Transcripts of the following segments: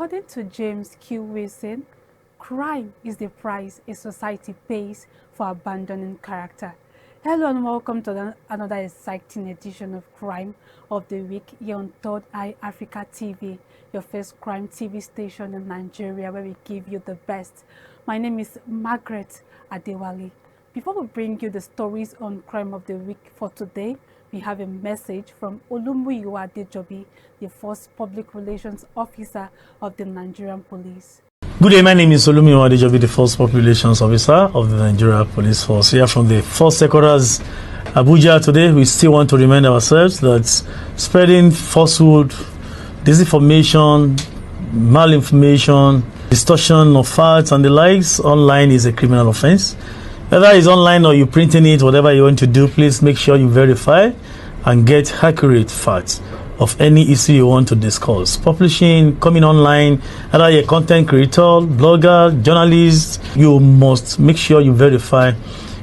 According to James Q. Wilson, crime is the price a society pays for abandoning character. Hello and welcome to another exciting edition of Crime of the Week here on Third Eye Africa TV, your first crime TV station in Nigeria where we give you the best. My name is Margaret Adewale. Before we bring you the stories on Crime of the Week for today, we have a message from Olumuyiwa Adejobi, the first Public Relations Officer of the Nigerian Police. Good day, my name is Olumuyiwa Adejobi, the first Public Relations Officer of the Nigerian Police Force. Here from the first headquarters, Abuja. Today, we still want to remind ourselves that spreading falsehood, disinformation, malinformation, distortion of facts and the likes online is a criminal offense. Whether it's online or you're printing it, whatever you want to do, please make sure you verify and get accurate facts of any issue you want to discuss. Publishing, coming online, whether you're a content creator, blogger, journalist, you must make sure you verify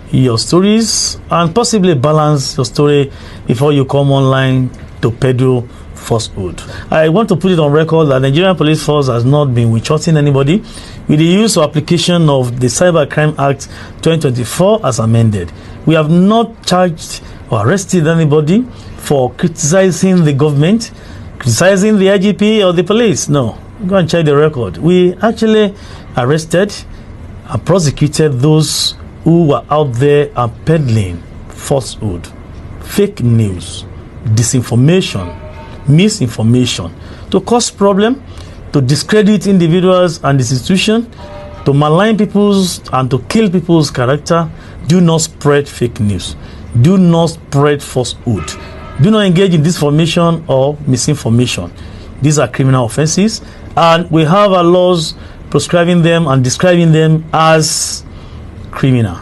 your stories and possibly balance your story before you come online to peddle falsehood. I want to put it on record that the Nigerian Police Force has not been witch-hunting anybody with the use or application of the Cybercrime Act 2024 as amended. We have not charged or arrested anybody for criticizing the government, criticizing the IGP or the police. No, go and check the record. We actually arrested and prosecuted those who were out there and peddling falsehood, fake news, disinformation, misinformation to cause problem, to discredit individuals and institutions, to malign people's and to kill people's character. Do not spread fake news. Do not spread falsehood. Do not engage in disinformation or misinformation. These are criminal offenses, and we have our laws prescribing them and describing them as criminal.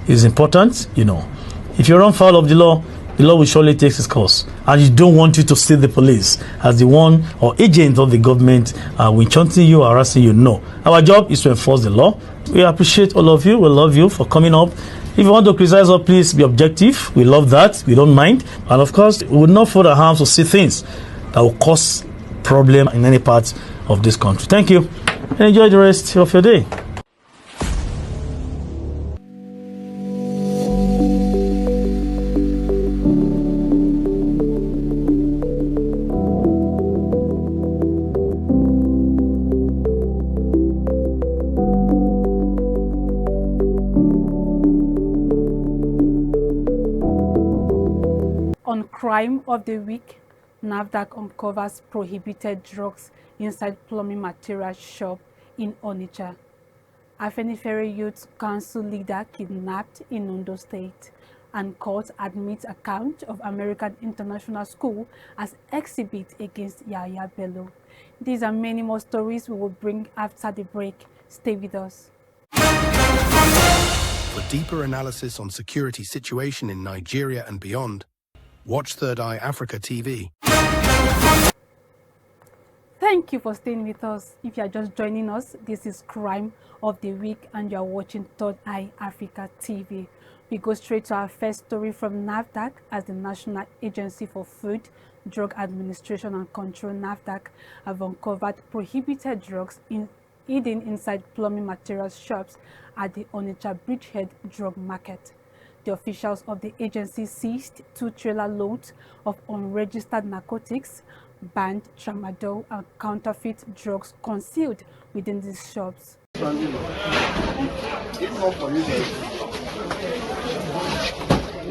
It's important, if you run foul of the law will surely take its course, and you don't want you to see the police as the one or agent of the government witch-hunting you, harassing you. No, our job is to enforce the law. We appreciate all of you. We love you for coming up. If you want to criticize us, please be objective. We love that. We don't mind. And of course, we would not further harm to see things that will cause problem in any part of this country. Thank you, and enjoy the rest of your day. On Crime of the Week, NAFDAC uncovers prohibited drugs inside plumbing materials shop in Onitsha. Afenifere Youth Council leader kidnapped in Ondo State, and court admits account of American International School as exhibit against Yahaya Bello. These and many more stories we will bring after the break. Stay with us. For deeper analysis on security situation in Nigeria and beyond, watch Third Eye Africa TV. Thank you for staying with us. If you are just joining us, this is Crime of the Week and you are watching Third Eye Africa TV. We go straight to our first story from NAFDAC, as the National Agency for Food, Drug Administration and Control, NAFDAC, have uncovered prohibited drugs hidden inside plumbing materials shops at the Onitsha Bridgehead Drug Market. The officials of the agency seized 2 trailer loads of unregistered narcotics, banned tramadol and counterfeit drugs concealed within these shops. You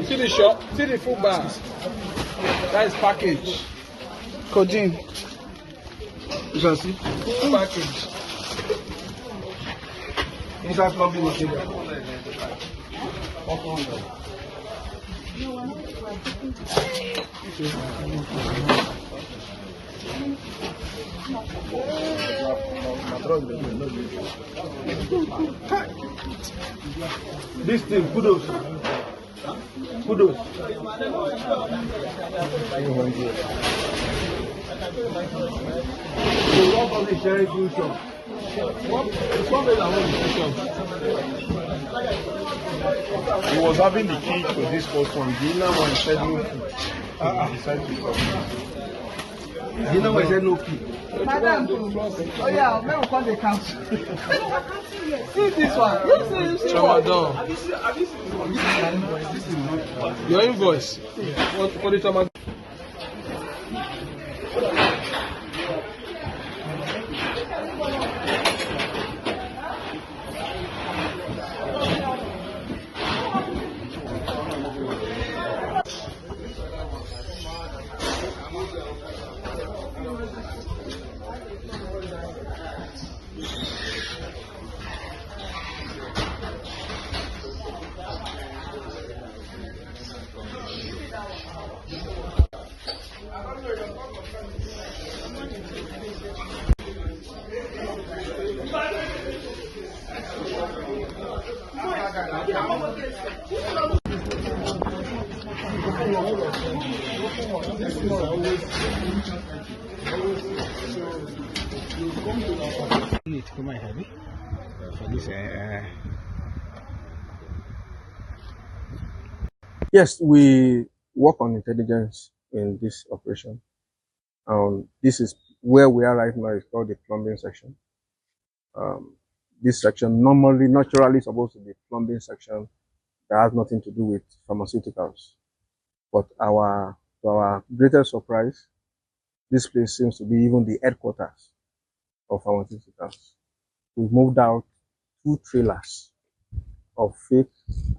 see the shop? See the full bar? That is package. Codeine. You can see? Full package. Inside plumbing material. This thing, kudos. Kudos. So what of the sheriff you shop? It's one way that He was having the key to this first one. The inner one said no key. So he decided to come. You know I said no key. Madam, oh yeah, may we call the count. See this one. You see Ramadan. Have you seen your invoice? For the Ramadan. Need to come out heavy for this. Yes, we work on intelligence in this operation. This is where we are right now. It's called the plumbing section. This section naturally supposed to be plumbing section that has nothing to do with pharmaceuticals. But to our greatest surprise, this place seems to be even the headquarters of pharmaceuticals. We've moved out 2 trailers of fake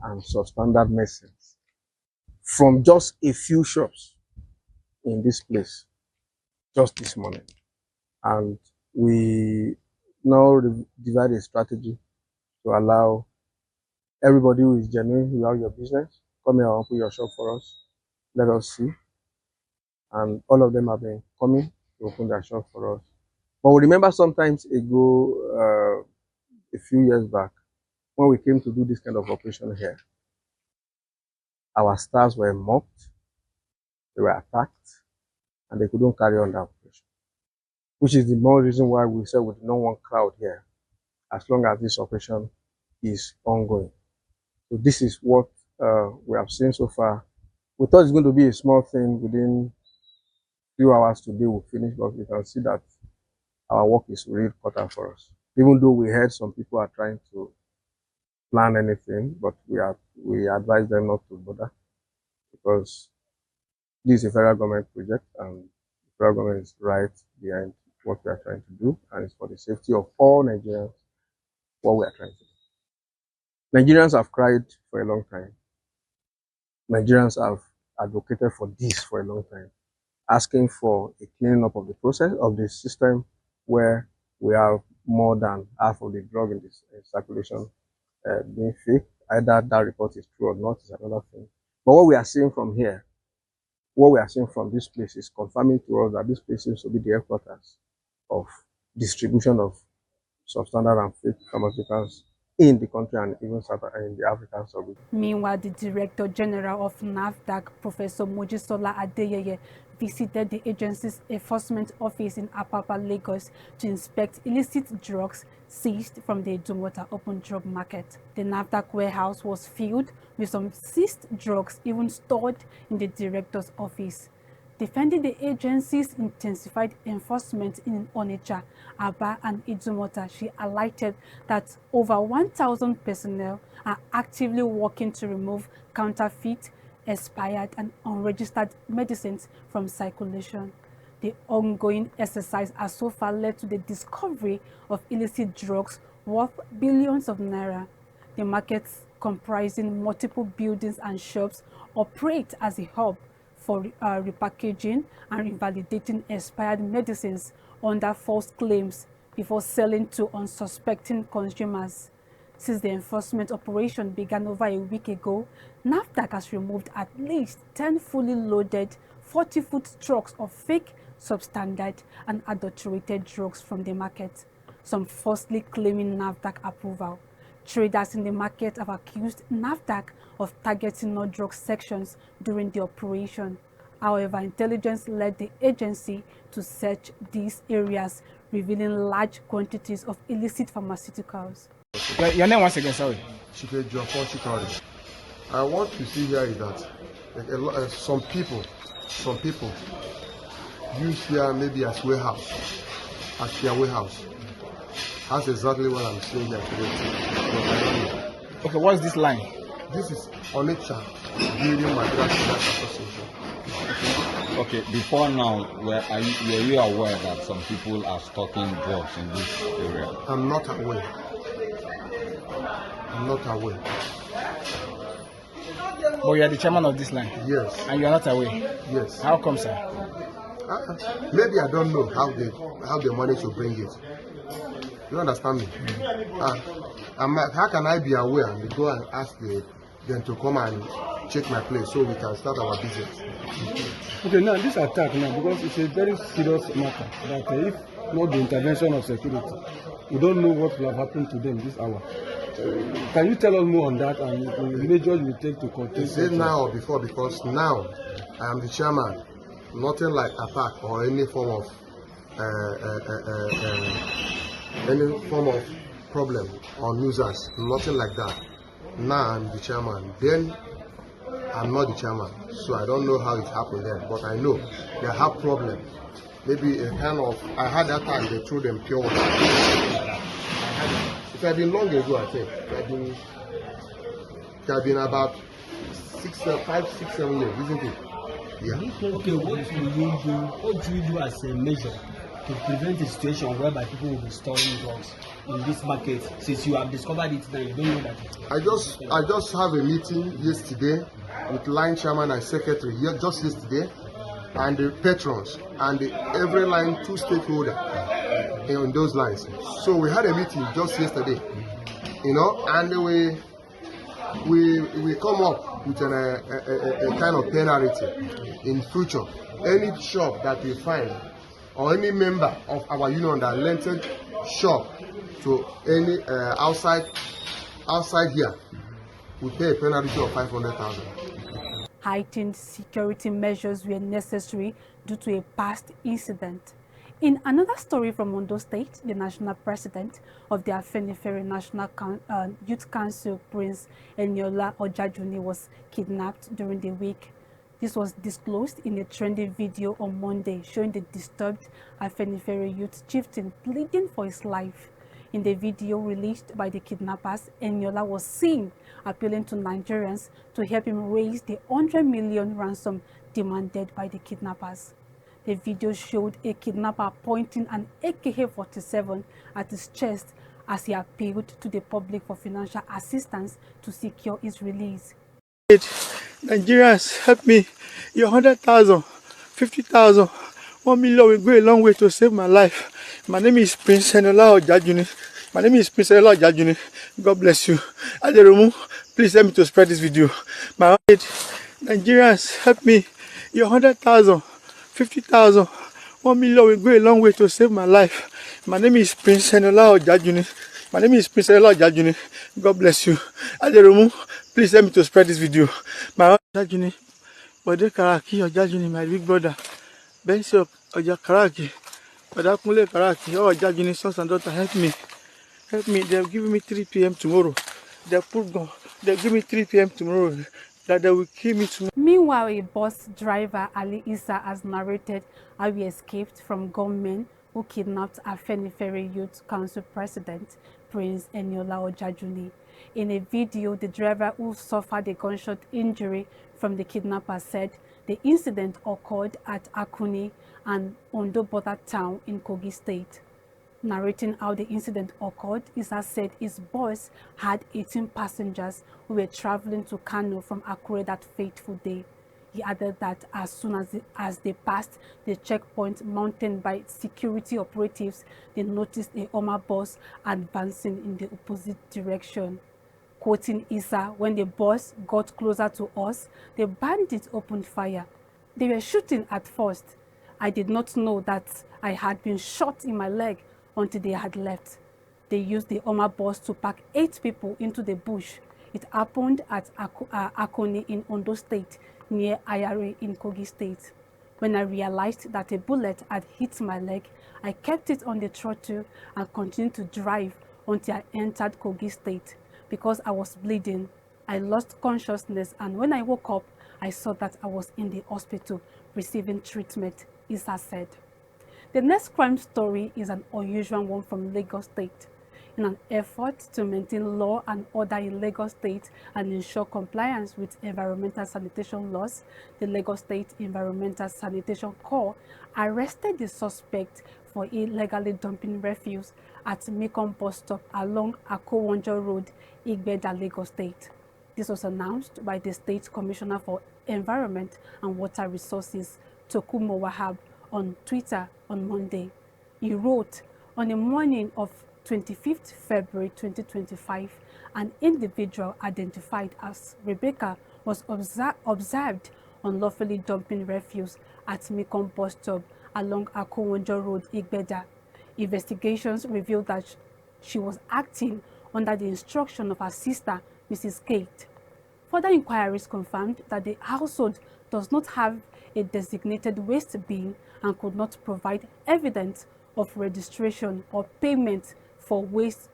and substandard medicines from just a few shops in this place just this morning. And we now divide a strategy to allow everybody who is genuine, who have your business, come here and open your shop for us. Let us see. And all of them have been coming to open their shop for us. But we remember sometimes ago, a few years back, when we came to do this kind of operation here, our stars were mocked, they were attacked, and they couldn't carry on the operation. Which is the more reason why we said we do not want crowd here, as long as this operation is ongoing. So this is what we have seen so far. We thought it's going to be a small thing within a few hours today we'll finish, but we can see that our work is really important for us. Even though we heard some people are trying to plan anything, but we advise them not to bother, because this is a federal government project and the federal government is right behind what we are trying to do, and it's for the safety of all Nigerians what we are trying to do. Nigerians have cried for a long time. Nigerians have advocated for this for a long time, asking for a cleaning up of the process of the system where we have more than half of the drug in this circulation being fake. Either that report is true or not is another thing. But what we are seeing from here, what we are seeing from this place is confirming to us that this place seems to be the headquarters of distribution of substandard and fake pharmaceuticals in the country and even in the African sub-region. Meanwhile, the Director General of NAFDAC, Professor Mojisola Adeyeye, visited the agency's enforcement office in Apapa, Lagos, to inspect illicit drugs seized from the Idumota open drug market. The NAFDAC warehouse was filled with some seized drugs even stored in the director's office. Defending the agency's intensified enforcement in Onitsha, Aba, and Idumota, she highlighted that over 1,000 personnel are actively working to remove counterfeit, expired, and unregistered medicines from circulation. The ongoing exercise has so far led to the discovery of illicit drugs worth billions of naira. The markets, comprising multiple buildings and shops, operate as a hub for repackaging and invalidating expired medicines under false claims before selling to unsuspecting consumers. Since the enforcement operation began over a week ago, NAFDAC has removed at least 10 fully loaded 40-foot trucks of fake, substandard, and adulterated drugs from the market, some falsely claiming NAFDAC approval. Traders in the market have accused NAFDAC of targeting non-drug sections during the operation. However, intelligence led the agency to search these areas, revealing large quantities of illicit pharmaceuticals. Your name once again, sorry. What you see here is that some people, used here maybe as warehouse, as their warehouse. That's exactly what I'm saying there today. But I don't know. Okay, what's this line? This is Onitsha Building Materials Association. Okay, before now, were you aware that some people are stocking drugs in this area? I'm not aware. I'm not aware. But you are the chairman of this line? Yes. And you are not aware? Yes. How come, sir? Maybe I don't know how they manage to bring it. You understand me? How can I be aware and go and ask them to come and check my place so we can start our business? Okay, now this attack now, because it's a very serious matter, that if not the intervention of security, we don't know what will have happened to them this hour. Can you tell us more on that and the measures you will take to contain? Is it now or before? Because now I am the chairman. Nothing like attack or any form of problem on users. Nothing like that. Now I'm the chairman. Then I'm not the chairman, so I don't know how it happened then. But I know they have problem. Maybe a kind of. I had that time they threw them pure water. It had been long ago, I think. It had been about 5, 6, 7 years, isn't it? Yeah. Okay, what do you do as a measure to prevent a situation whereby people will be storing drugs in this market? Since you have discovered it now, you don't know that. I just have a meeting yesterday with line chairman and secretary here just yesterday, and the patrons and every line 2 stakeholders in those lines. So we had a meeting just yesterday, and we come up with a kind of penalty in future. Any shop that we find or any member of our union that rented shop to any outside here, we pay a penalty of 500,000. Heightened security measures were necessary due to a past incident. In another story from Ondo State, the national president of the Afenifere National Youth Council, Prince Eniola Ojajuni, was kidnapped during the week. This was disclosed in a trending video on Monday showing the disturbed Afenifere youth chieftain pleading for his life. In the video released by the kidnappers, Eniola was seen appealing to Nigerians to help him raise the 100 million ransom demanded by the kidnappers. The video showed a kidnapper pointing an AK-47 at his chest as he appealed to the public for financial assistance to secure his release. Nigerians, help me. Your 100,000, 50,000, 1 million will go a long way to save my life. My name is Prince Eniola Ojajuni. God bless you. Aderomu, please help me to spread this video. Nigerians, help me. Your 100,000, 50,000, 1 million will go a long way to save my life. My name is Prince Eniola Ojajuni. God bless you. Aderomu, please help me to spread this video. My Ojajuni, Bode Karaki Ojajuni, my big brother. Bensi Ojakaraki, Odakunle Karaki, Ojajuni, sons and daughters, help me. Help me. They'll give me 3 p.m. tomorrow. They'll give me 3 p.m. tomorrow. That they will kill me tomorrow. Meanwhile, a bus driver, Ali Issa, has narrated how he escaped from gunmen who kidnapped Afenifere Youth Council President Prince Eniola Ojajuni. In a video, the driver, who suffered a gunshot injury from the kidnapper, said the incident occurred at Akuni, an Ondo border town in Kogi State. Narrating how the incident occurred, Issa said his bus had 18 passengers who were traveling to Kano from Akure that fateful day. He added that as soon as they passed the checkpoint mounted by security operatives, they noticed a Oma bus advancing in the opposite direction. Quoting Issa, when the bus got closer to us, the bandits opened fire. They were shooting at first. I did not know that I had been shot in my leg until they had left. They used the Oma bus to pack 8 people into the bush. It happened at Akoni in Ondo State, near Ayari in Kogi State. When I realized that a bullet had hit my leg, I kept it on the throttle and continued to drive until I entered Kogi State. Because I was bleeding, I lost consciousness, and when I woke up, I saw that I was in the hospital receiving treatment. Issa said. The next crime story is an unusual one from Lagos State. In an effort to maintain law and order in Lagos State and ensure compliance with environmental sanitation laws, the Lagos State Environmental Sanitation Corps arrested the suspect for illegally dumping refuse at Mekong bus stop along Akowonjo Road, Igbeda, Lagos State. This was announced by the State Commissioner for Environment and Water Resources, Tokumo Wahab, on Twitter on Monday. He wrote, on the morning of 25th February 2025, an individual identified as Rebecca was observed unlawfully dumping refuse at Mekong bus stop along Akowonjo Road, Igbeda. Investigations revealed that she was acting under the instruction of her sister, Mrs. Kate. Further inquiries confirmed that the household does not have a designated waste bin and could not provide evidence of registration or payment for waste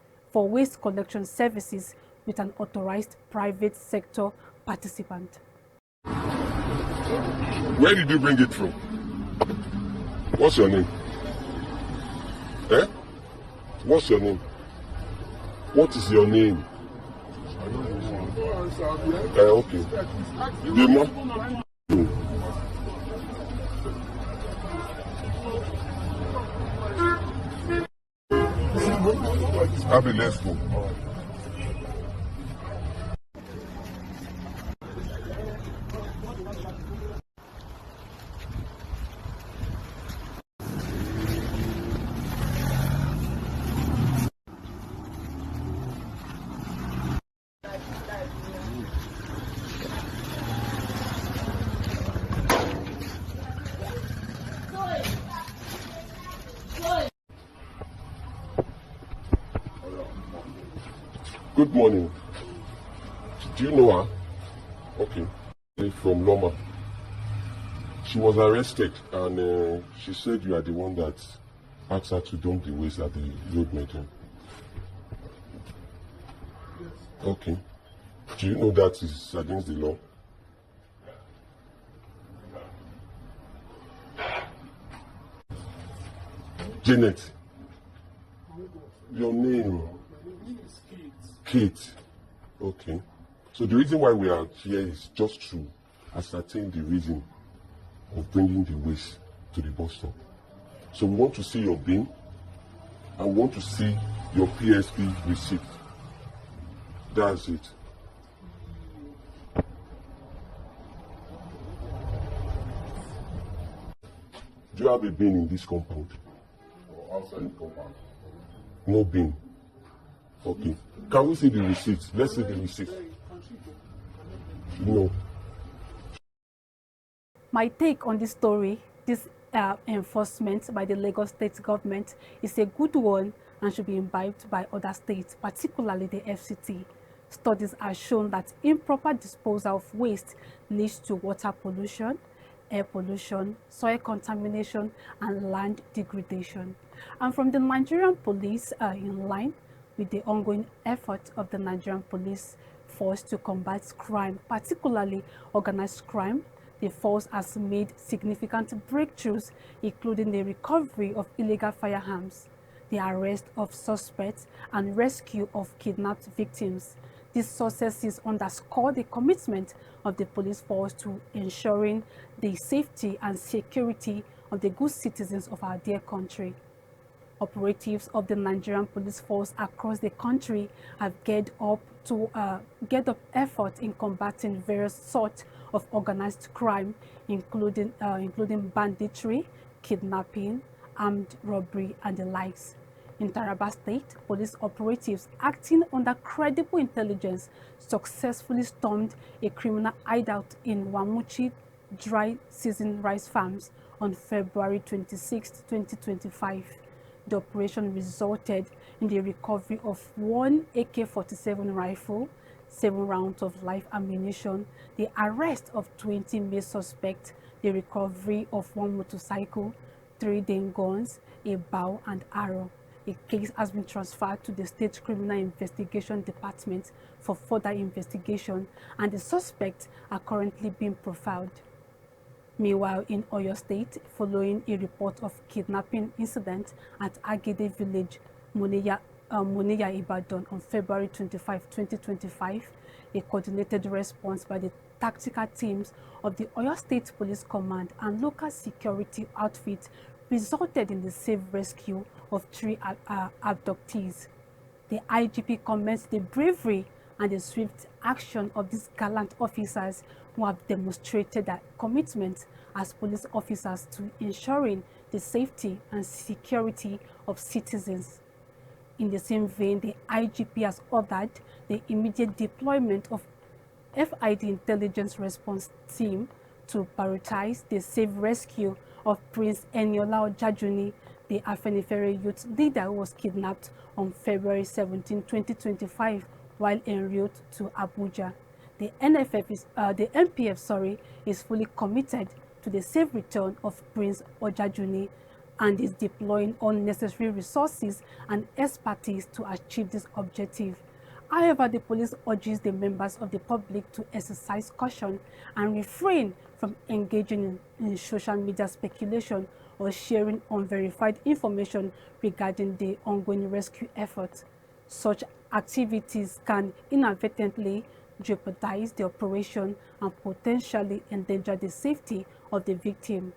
collection services with an authorized private sector participant. Where did you bring it from? What's your name? Eh? What's your name? What is your name? Okay. Demo? Abby, let's go. Good morning. Do you know her? Okay. From Loma. She was arrested and she said you are the one that asked her to dump the waste at the road meeting. Okay. Do you know that is against the law? Janet. Your name? Kate. Okay. So the reason why we are here is just to ascertain the reason of bringing the waste to the bus stop. So we want to see your bin and want to see your PSP receipt. That's it. Do you have a bin in this compound? Or outside the compound? No bin. Okay. Can we see the receipt? Let's see the receipt. No. My take on this story, this enforcement by the Lagos State government is a good one and should be imbibed by other states, particularly the FCT. Studies have shown that improper disposal of waste leads to water pollution, air pollution, soil contamination, and land degradation. And from the Nigerian police, in line with the ongoing effort of the Nigerian police force to combat crime, particularly organized crime, the force has made significant breakthroughs, including the recovery of illegal firearms, the arrest of suspects, and rescue of kidnapped victims. These successes underscore the commitment of the police force to ensuring the safety and security of the good citizens of our dear country. Operatives of the Nigerian police force across the country have geared up effort in combating various sorts of organized crime, including banditry, kidnapping, armed robbery, and the likes. In Taraba State, police operatives acting under credible intelligence successfully stormed a criminal hideout in Wamuchi dry season rice farms on February 26, 2025. The operation resulted in the recovery of one AK-47 rifle, 7 rounds of live ammunition, the arrest of 20 male suspects, the recovery of 1 motorcycle, 3 Dane guns, a bow and arrow. A case has been transferred to the State Criminal Investigation Department for further investigation, and the suspects are currently being profiled. Meanwhile, in Oyo State, following a report of kidnapping incident at Agede village, Moniya Ibadan on February 25, 2025, a coordinated response by the tactical teams of the Oyo State Police Command and local security outfit resulted in the safe rescue of 3 abductees. The IGP commends the bravery and the swift action of these gallant officers who have demonstrated their commitment as police officers to ensuring the safety and security of citizens. In the same vein, the IGP has ordered the immediate deployment of FID Intelligence Response Team to prioritize the safe rescue of Prince Eniola Ojajuni, the Afenifere youth leader who was kidnapped on February 17, 2025, while en route to Abuja. The NPF is fully committed to the safe return of Prince Ojajuni and is deploying all necessary resources and expertise to achieve this objective. However, the police urges the members of the public to exercise caution and refrain from engaging in social media speculation or sharing unverified information regarding the ongoing rescue effort. Such activities can inadvertently jeopardize the operation and potentially endanger the safety of the victim.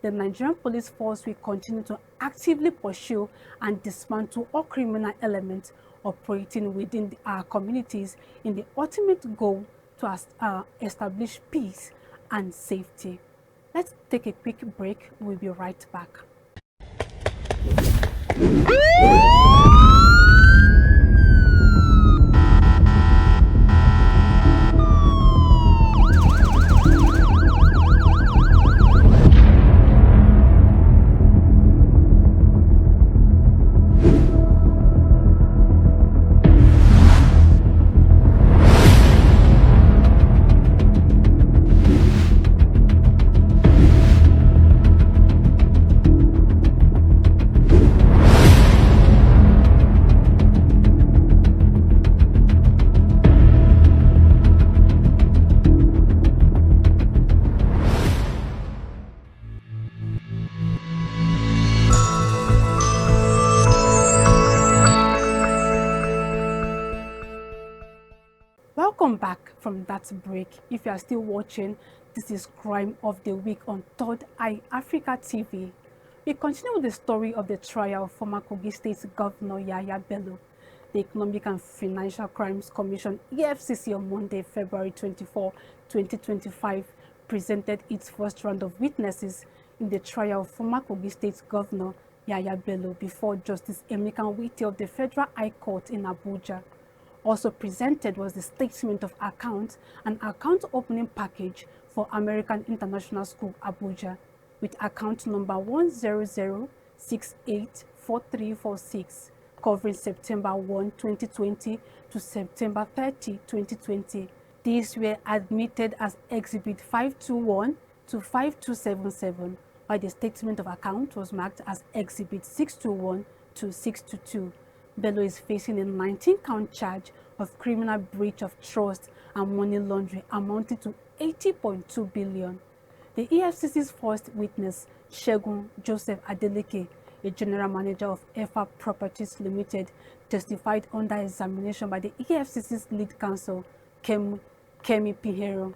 The Nigerian police force will continue to actively pursue and dismantle all criminal elements operating within our communities in the ultimate goal to establish peace and safety. Let's take a quick break. We'll be right back. Welcome back from that break. If you are still watching, this is Crime of the Week on Third Eye Africa TV. We continue with the story of the trial of former Kogi State Governor Yahaya Bello. The Economic and Financial Crimes Commission, EFCC, on Monday, February 24, 2025, presented its first round of witnesses in the trial of former Kogi State Governor Yahaya Bello before Justice Emeka Nwite of the Federal High Court in Abuja. Also presented was the statement of account and account opening package for American International School, Abuja, with account number 100684346, covering September 1, 2020 to September 30, 2020. These were admitted as Exhibit 521 to 5277, while the statement of account was marked as Exhibit 621 to 622. Bello is facing a 19-count charge of criminal breach of trust and money laundering amounting to 80.2 billion. The EFCC's first witness, Segun Joseph Adeleke, a general manager of EFA Properties Limited, testified under examination by the EFCC's lead counsel, Kemi Pinheiro.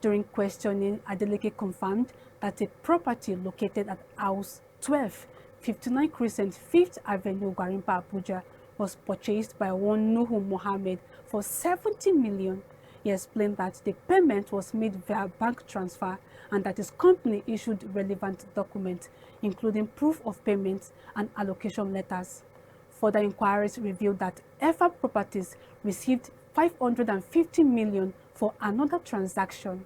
During questioning, Adeleke confirmed that a property located at House 12, 59 Crescent, 5th Avenue, Gwarimpa, Abuja, was purchased by one Nuhu Mohammed for 70 million. He explained that the payment was made via bank transfer and that his company issued relevant documents, including proof of payments and allocation letters. Further inquiries revealed that EFA Properties received 550 million for another transaction.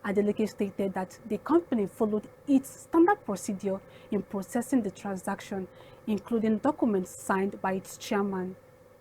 Adeleke stated that the company followed its standard procedure in processing the transaction, including documents signed by its chairman.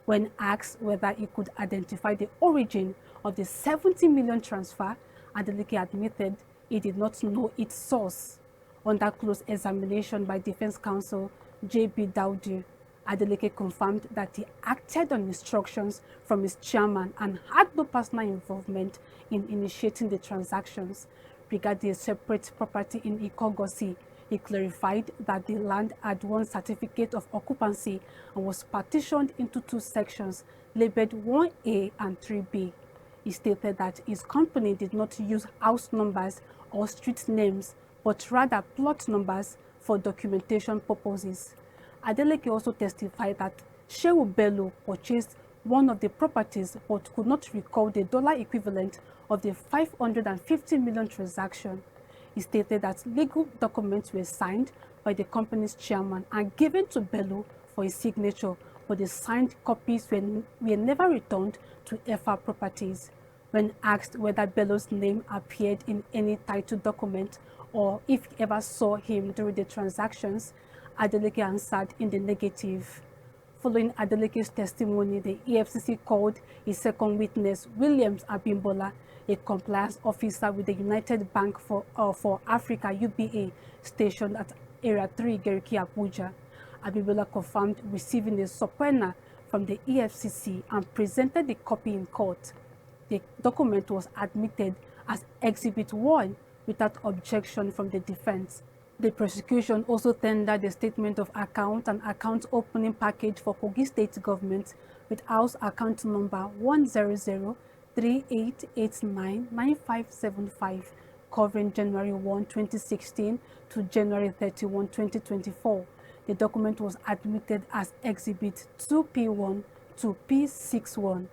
When asked whether he could identify the origin of the 70 million transfer, Adeleke admitted he did not know its source. Under close examination by Defense Counsel J.B. Daudi, Adeleke confirmed that he acted on instructions from his chairman and had no personal involvement in initiating the transactions. regarding a separate property in Ikogosi. He clarified that the land had one certificate of occupancy and was partitioned into 2 sections labeled 1A and 3B. He stated that his company did not use house numbers or street names, but rather plot numbers for documentation purposes. Adeleke also testified that Shehu Bello purchased one of the properties but could not recall the dollar equivalent of the 550 million transaction. He stated that legal documents were signed by the company's chairman and given to Bello for his signature, but the signed copies were never returned to FR Properties. When asked whether Bello's name appeared in any title document or if he ever saw him during the transactions, Adeleke answered in the negative. Following Adeleke's testimony, the EFCC called his second witness, Williams Abimbola, a compliance officer with the United Bank for Africa (UBA) stationed at Area 3, Gariki, Abuja. Abimbola confirmed receiving a subpoena from the EFCC and presented the copy in court. The document was admitted as Exhibit 1 without objection from the defense. The prosecution also tendered a statement of account and account opening package for Kogi State Government with house account number 10038899575 covering January 1, 2016 to January 31, 2024. The document was admitted as Exhibit 2P1 to P61.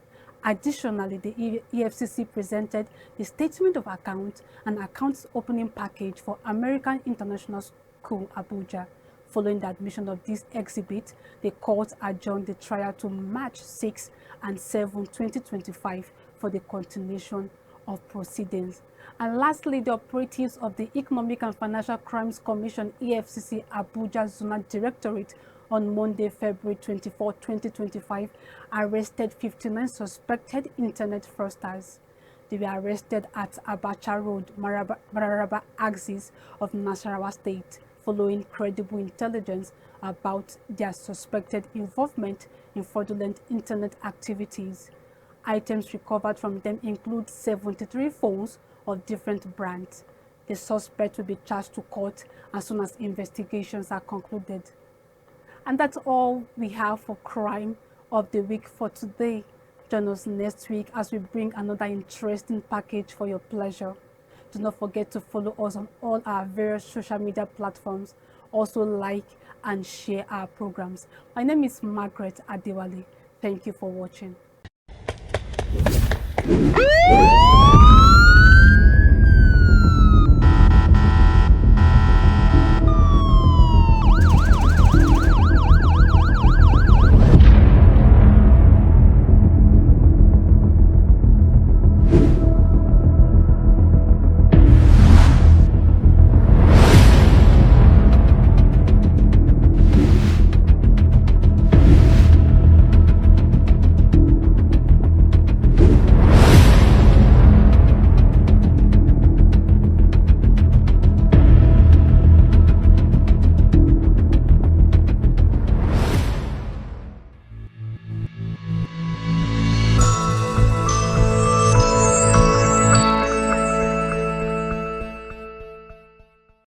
Additionally, the EFCC presented the statement of account and accounts opening package for American International School, Abuja. Following the admission of this exhibit, the court adjourned the trial to March 6 and 7, 2025 for the continuation of proceedings. And lastly, the operatives of the Economic and Financial Crimes Commission EFCC Abuja Zonal Directorate on Monday, February 24, 2025, arrested 59 suspected internet fraudsters. They were arrested at Abacha Road, Mararaba axis of Nasarawa State, following credible intelligence about their suspected involvement in fraudulent internet activities. Items recovered from them include 73 phones of different brands. The suspect will be charged to court as soon as investigations are concluded. And that's all we have for Crime of the Week for today. Join us next week as we bring another interesting package for your pleasure. Do not forget to follow us on all our various social media platforms. Also like and share our programs. My name is Margaret Adewale. Thank you for watching.